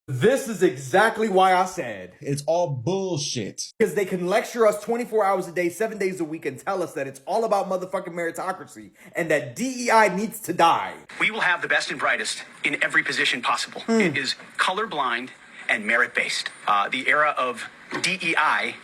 This is exactly why I said. It's all bullshit. Because they can lecture us 24 hours a day, 7 days a week, and tell us that it's all about motherfucking meritocracy and that DEI needs to die. We will have the best and brightest in every position possible. It is colorblind and merit-based. The era of DEI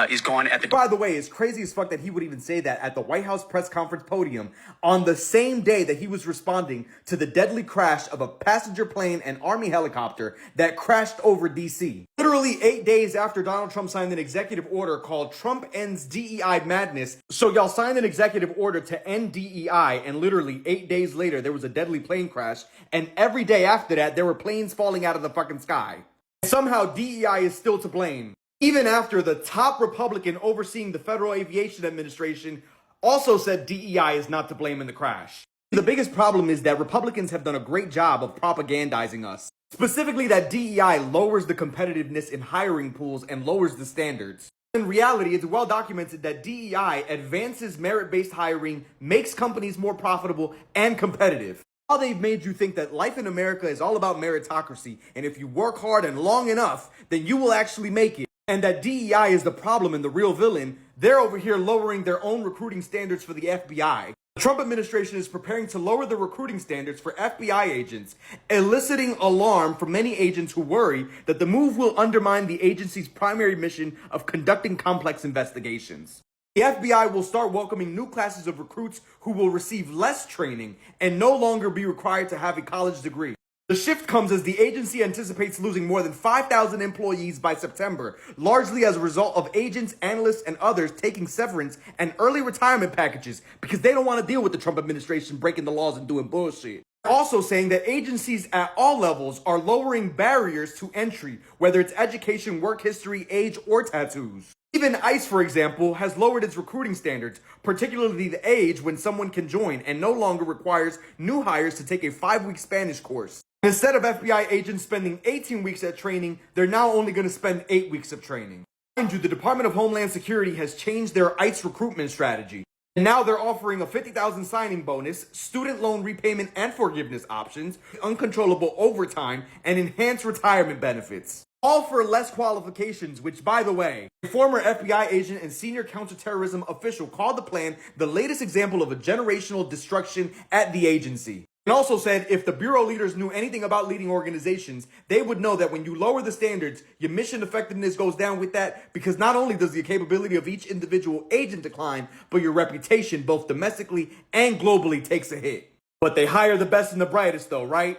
is gone at the... By the way, it's crazy as fuck that he would even say that at the White House press conference podium on the same day that he was responding to the deadly crash of a passenger plane and Army helicopter that crashed over DC. Literally 8 days after Donald Trump signed an executive order called Trump Ends DEI Madness. So y'all signed an executive order to end DEI, and literally 8 days later there was a deadly plane crash, and every day after that there were planes falling out of the fucking sky. Somehow DEI is still to blame. Even after the top Republican overseeing the Federal Aviation Administration also said DEI is not to blame in the crash. The biggest problem is that Republicans have done a great job of propagandizing us. Specifically that DEI lowers the competitiveness in hiring pools and lowers the standards. In reality, it's well documented that DEI advances merit-based hiring, makes companies more profitable and competitive. How they've made you think that life in America is all about meritocracy, and if you work hard and long enough, then you will actually make it. And that DEI is the problem and the real villain, they're over here lowering their own recruiting standards for the FBI. The Trump administration is preparing to lower the recruiting standards for FBI agents, eliciting alarm from many agents who worry that the move will undermine the agency's primary mission of conducting complex investigations. The FBI will start welcoming new classes of recruits who will receive less training and no longer be required to have a college degree. The shift comes as the agency anticipates losing more than 5,000 employees by September, largely as a result of agents, analysts, and others taking severance and early retirement packages because they don't want to deal with the Trump administration breaking the laws and doing bullshit. Also saying that agencies at all levels are lowering barriers to entry, whether it's education, work history, age, or tattoos. Even ICE, for example, has lowered its recruiting standards, particularly the age when someone can join, and no longer requires new hires to take a 5-week Spanish course. Instead of FBI agents spending 18 weeks at training, they're now only going to spend 8 weeks of training. Mind you, the Department of Homeland Security has changed their ICE recruitment strategy. And now they're offering a $50,000 signing bonus, student loan repayment and forgiveness options, uncontrollable overtime, and enhanced retirement benefits. All for less qualifications, which, by the way, a former FBI agent and senior counterterrorism official called the plan the latest example of a generational destruction at the agency. And also said if the bureau leaders knew anything about leading organizations, they would know that when you lower the standards, your mission effectiveness goes down with that, because not only does the capability of each individual agent decline, but your reputation both domestically and globally takes a hit. But they hire the best and the brightest though, right?